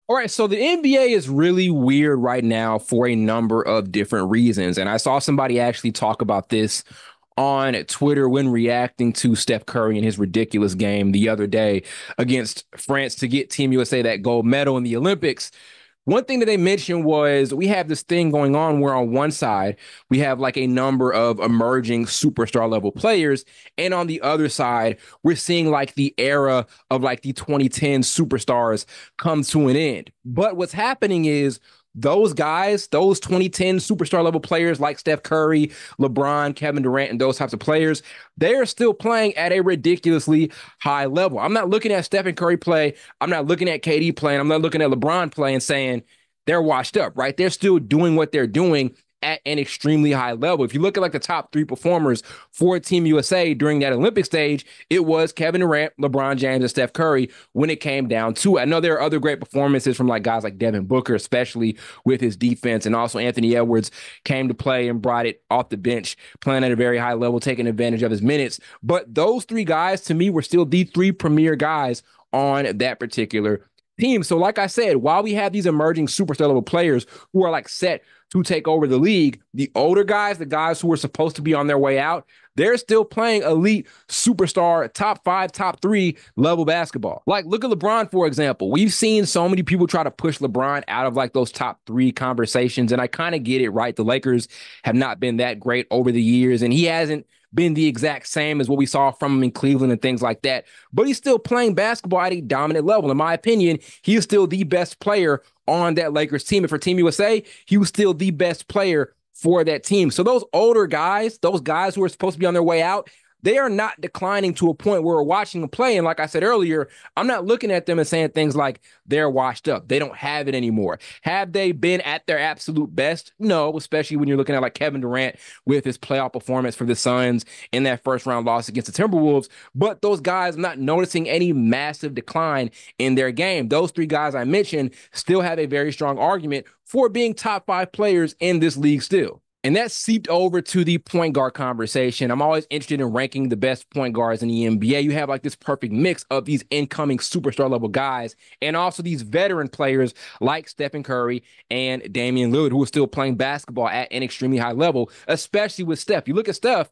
All right, so the NBA is really weird right now for a number of different reasons. And I saw somebody actually talk about this on Twitter when reacting to Steph Curry and his ridiculous game the other day against France to get Team USA that gold medal in the Olympics. One thing that they mentioned was we have this thing going on where on one side we have like a number of emerging superstar level players, and on the other side we're seeing like the era of like the 2010 superstars come to an end. But what's happening is those guys, those 2010 superstar level players like Steph Curry, LeBron, Kevin Durant, and those types of players, they are still playing at a ridiculously high level. I'm not looking at Stephen Curry play. I'm not looking at KD play. I'm not looking at LeBron play and saying they're washed up, right? They're still doing what they're doing at an extremely high level. If you look at like the top three performers for Team USA during that Olympic stage, it was Kevin Durant, LeBron James, and Steph Curry when it came down to it. I know there are other great performances from like guys like Devin Booker, especially with his defense, and also Anthony Edwards came to play and brought it off the bench, playing at a very high level, taking advantage of his minutes. But those three guys to me were still the three premier guys on that particular team. So, like I said, while we have these emerging superstar level players who are like set to take over the league, the older guys, the guys who are supposed to be on their way out, they're still playing elite superstar, top five, top three level basketball. Like, look at LeBron, for example. We've seen so many people try to push LeBron out of like those top three conversations, and I kind of get it, right? The Lakers have not been that great over the years, and he hasn't been the exact same as what we saw from him in Cleveland and things like that. But he's still playing basketball at a dominant level. In my opinion, he is still the best player on that Lakers team. And for Team USA, he was still the best player for that team. So those older guys, those guys who are supposed to be on their way out, they are not declining to a point where we're watching them play. And like I said earlier, I'm not looking at them and saying things like they're washed up. They don't have it anymore. Have they been at their absolute best? No, especially when you're looking at like Kevin Durant with his playoff performance for the Suns in that first round loss against the Timberwolves. But those guys, I'm not noticing any massive decline in their game. Those three guys I mentioned still have a very strong argument for being top five players in this league still. And that seeped over to the point guard conversation. I'm always interested in ranking the best point guards in the NBA. You have like this perfect mix of these incoming superstar level guys and also these veteran players like Stephen Curry and Damian Lillard, who are still playing basketball at an extremely high level, especially with Steph. You look at Steph,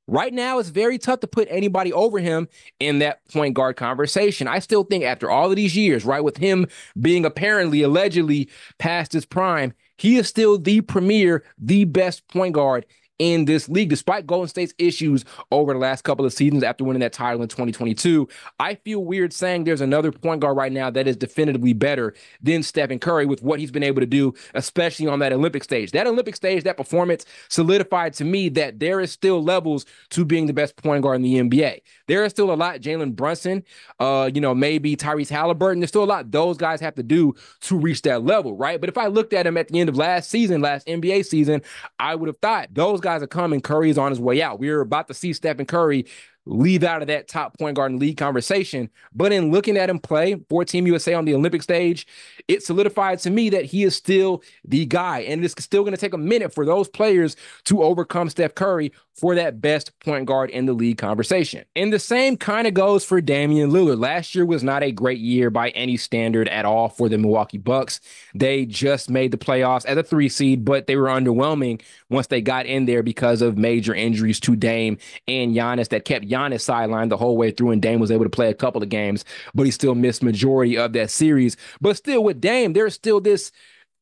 right now, it's very tough to put anybody over him in that point guard conversation. I still think after all of these years, right, with him being apparently, allegedly past his prime, he is still the premier, the best point guard in this league, despite Golden State's issues over the last couple of seasons after winning that title in 2022. I feel weird saying there's another point guard right now that is definitively better than Stephen Curry with what he's been able to do, especially on that Olympic stage. That Olympic stage, that performance solidified to me that there is still levels to being the best point guard in the NBA. There is still a lot Jalen Brunson, maybe Tyrese Halliburton. There's still a lot those guys have to do to reach that level, right? But if I looked at him at the end of last NBA season, I would have thought those guys are coming. Curry is on his way out. We're about to see Stephen Curry leave out of that top point guard in league conversation. But in looking at him play for Team USA on the Olympic stage, it solidified to me that he is still the guy. And it's still going to take a minute for those players to overcome Steph Curry for that best point guard in the league conversation. And the same kind of goes for Damian Lillard. Last year was not a great year by any standard at all for the Milwaukee Bucks. They just made the playoffs as a 3 seed, but they were underwhelming once they got in there because of major injuries to Dame and Giannis that kept Giannis sidelined the whole way through, and Dame was able to play a couple of games, but he still missed majority of that series. But still with Dame, there's still this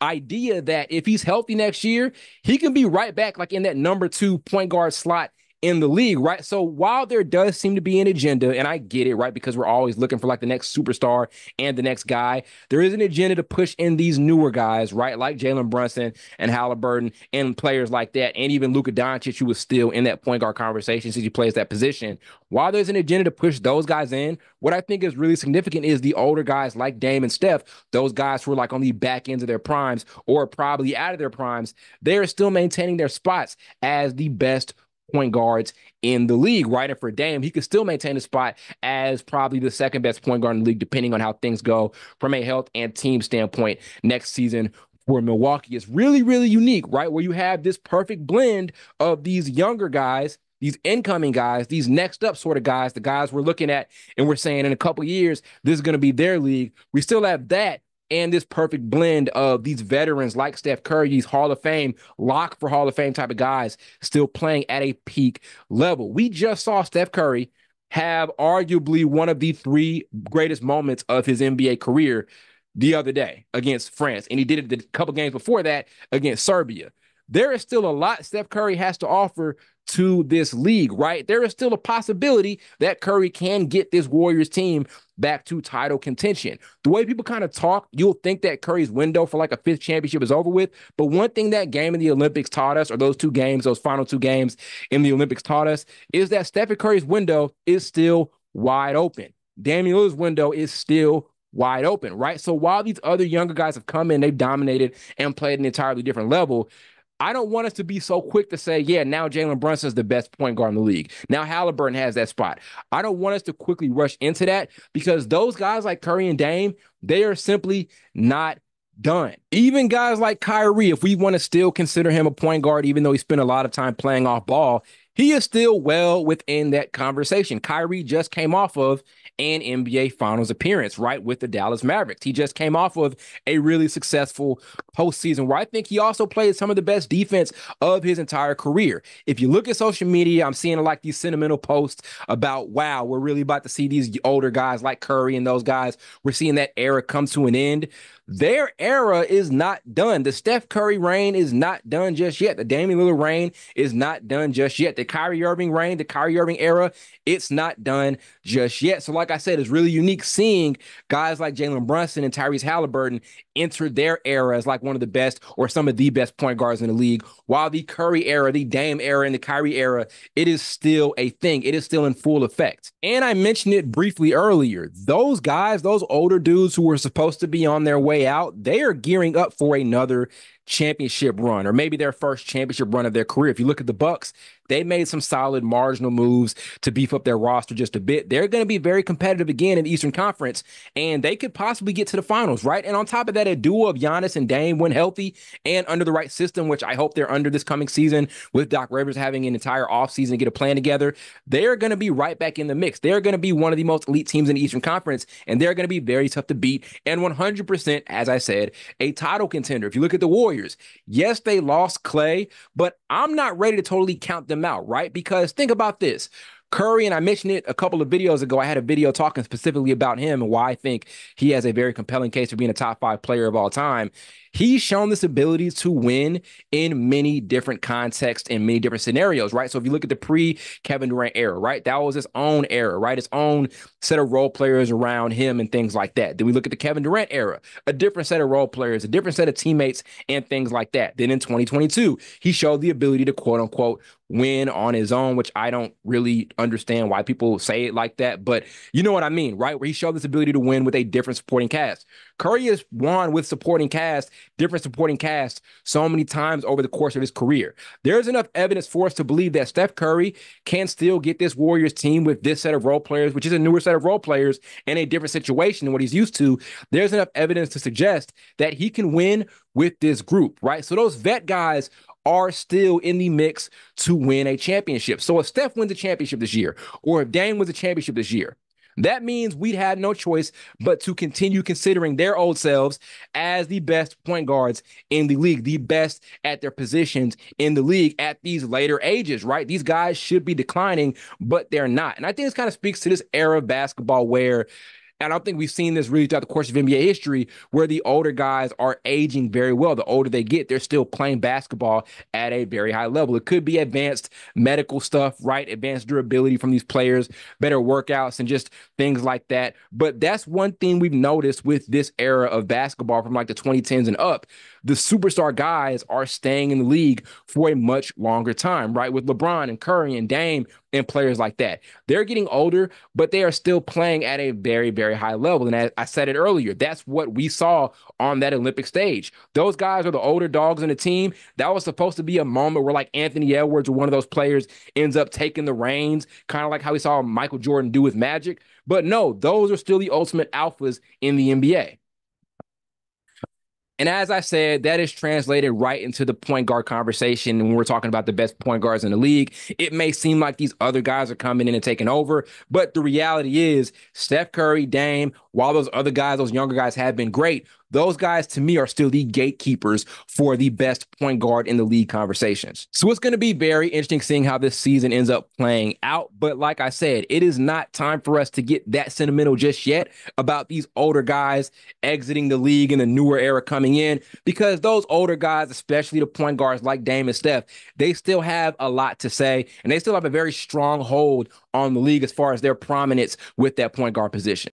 idea that if he's healthy next year, he can be right back like in that number 2 point guard slot in the league, right? So while there does seem to be an agenda, and I get it, right, because we're always looking for like the next superstar and the next guy, there is an agenda to push in these newer guys, right, like Jalen Brunson and Halliburton and players like that, and even Luka Doncic, who was still in that point guard conversation since he plays that position. While there's an agenda to push those guys in, what I think is really significant is the older guys like Dame and Steph, those guys who are like on the back ends of their primes or probably out of their primes, they're still maintaining their spots as the best point guards in the league, right? And for Dame, he could still maintain a spot as probably the second best point guard in the league, depending on how things go from a health and team standpoint next season for Milwaukee. It's really, really unique, right? Where you have this perfect blend of these younger guys, these incoming guys, these next up sort of guys, the guys we're looking at and we're saying in a couple of years, this is going to be their league. We still have that and this perfect blend of these veterans like Steph Curry, these Hall of Fame, lock for Hall of Fame type of guys, still playing at a peak level. We just saw Steph Curry have arguably one of the three greatest moments of his NBA career the other day against France. And he did it a couple games before that against Serbia. There is still a lot Steph Curry has to offer to this league, right? There is still a possibility that Curry can get this Warriors team back to title contention. The way people kind of talk, you'll think that Curry's window for like a fifth championship is over with. But one thing that game in the Olympics taught us, or those two games, those final two games in the Olympics taught us, is that Stephen Curry's window is still wide open. Damian Lillard's window is still wide open, right? So while these other younger guys have come in, they've dominated and played an entirely different level. I don't want us to be so quick to say, yeah, now Jalen Brunson is the best point guard in the league. Now Halliburton has that spot. I don't want us to quickly rush into that because those guys like Curry and Dame, they are simply not done. Even guys like Kyrie, if we want to still consider him a point guard, even though he spent a lot of time playing off ball, he is still well within that conversation. Kyrie just came off of an NBA Finals appearance, right, with the Dallas Mavericks. He just came off of a really successful postseason where I think he also played some of the best defense of his entire career. If you look at social media, I'm seeing like these sentimental posts about, wow, we're really about to see these older guys like Curry and those guys. We're seeing that era come to an end. Their era is not done. The Steph Curry reign is not done just yet. The Damian Lillard reign is not done just yet. The Kyrie Irving reign, the Kyrie Irving era, it's not done just yet. So like I said, it's really unique seeing guys like Jalen Brunson and Tyrese Halliburton enter their era as like one of the best or some of the best point guards in the league, while the Curry era, the Dame era, and the Kyrie era, it is still a thing. It is still in full effect. And I mentioned it briefly earlier. Those guys, those older dudes who were supposed to be on their way out, they are gearing up for another championship run, or maybe their first championship run of their career. If you look at the Bucks, they made some solid marginal moves to beef up their roster just a bit. They're going to be very competitive again in the Eastern Conference, and they could possibly get to the finals, right? And on top of that, a duo of Giannis and Dame, when healthy and under the right system, which I hope they're under this coming season with Doc Rivers having an entire offseason to get a plan together, they're going to be right back in the mix. They're going to be one of the most elite teams in the Eastern Conference, and they're going to be very tough to beat and 100%, as I said, a title contender. If you look at the Warriors, yes, they lost Clay, but I'm not ready to totally count them out, right? Because think about this. Curry, and I mentioned it a couple of videos ago. I had a video talking specifically about him and why I think he has a very compelling case for being a top 5 player of all time. He's shown this ability to win in many different contexts and many different scenarios, right? So if you look at the pre-Kevin Durant era, right, that was his own era, right? His own set of role players around him and things like that. Then we look at the Kevin Durant era, a different set of role players, a different set of teammates and things like that. Then in 2022, he showed the ability to quote unquote win on his own, which I don't really understand why people say it like that, but you know what I mean, right? Where he showed this ability to win with a different supporting cast. Curry has won with different supporting cast so many times over the course of his career. There's enough evidence for us to believe that Steph Curry can still get this Warriors team with this set of role players, which is a newer set of role players in a different situation than what he's used to. There's enough evidence to suggest that he can win with this group, right? So those vet guys are still in the mix to win a championship. So if Steph wins a championship this year, or if Dame wins a championship this year, that means we'd had no choice but to continue considering their old selves as the best point guards in the league, the best at their positions in the league at these later ages, right? These guys should be declining, but they're not. And I think this kind of speaks to this era of basketball where, and I don't think we've seen this really throughout the course of NBA history, where the older guys are aging very well. The older they get, they're still playing basketball at a very high level. It could be advanced medical stuff, right? Advanced durability from these players, better workouts, and just things like that. But that's one thing we've noticed with this era of basketball from like the 2010s and up. The superstar guys are staying in the league for a much longer time, right? With LeBron and Curry and Dame and players like that. They're getting older, but they are still playing at a very, very high level. And as I said it earlier, that's what we saw on that Olympic stage. Those guys are the older dogs in the team. That was supposed to be a moment where like Anthony Edwards or one of those players ends up taking the reins, kind of like how we saw Michael Jordan do with Magic. But no, those are still the ultimate alphas in the NBA. And as I said, that is translated right into the point guard conversation. When we're talking about the best point guards in the league, it may seem like these other guys are coming in and taking over, but the reality is Steph Curry, Dame, while those other guys, those younger guys have been great, those guys to me are still the gatekeepers for the best point guard in the league conversations. So it's going to be very interesting seeing how this season ends up playing out. But like I said, it is not time for us to get that sentimental just yet about these older guys exiting the league and the newer era coming in, because those older guys, especially the point guards like Dame and Steph, they still have a lot to say, and they still have a very strong hold on the league as far as their prominence with that point guard position.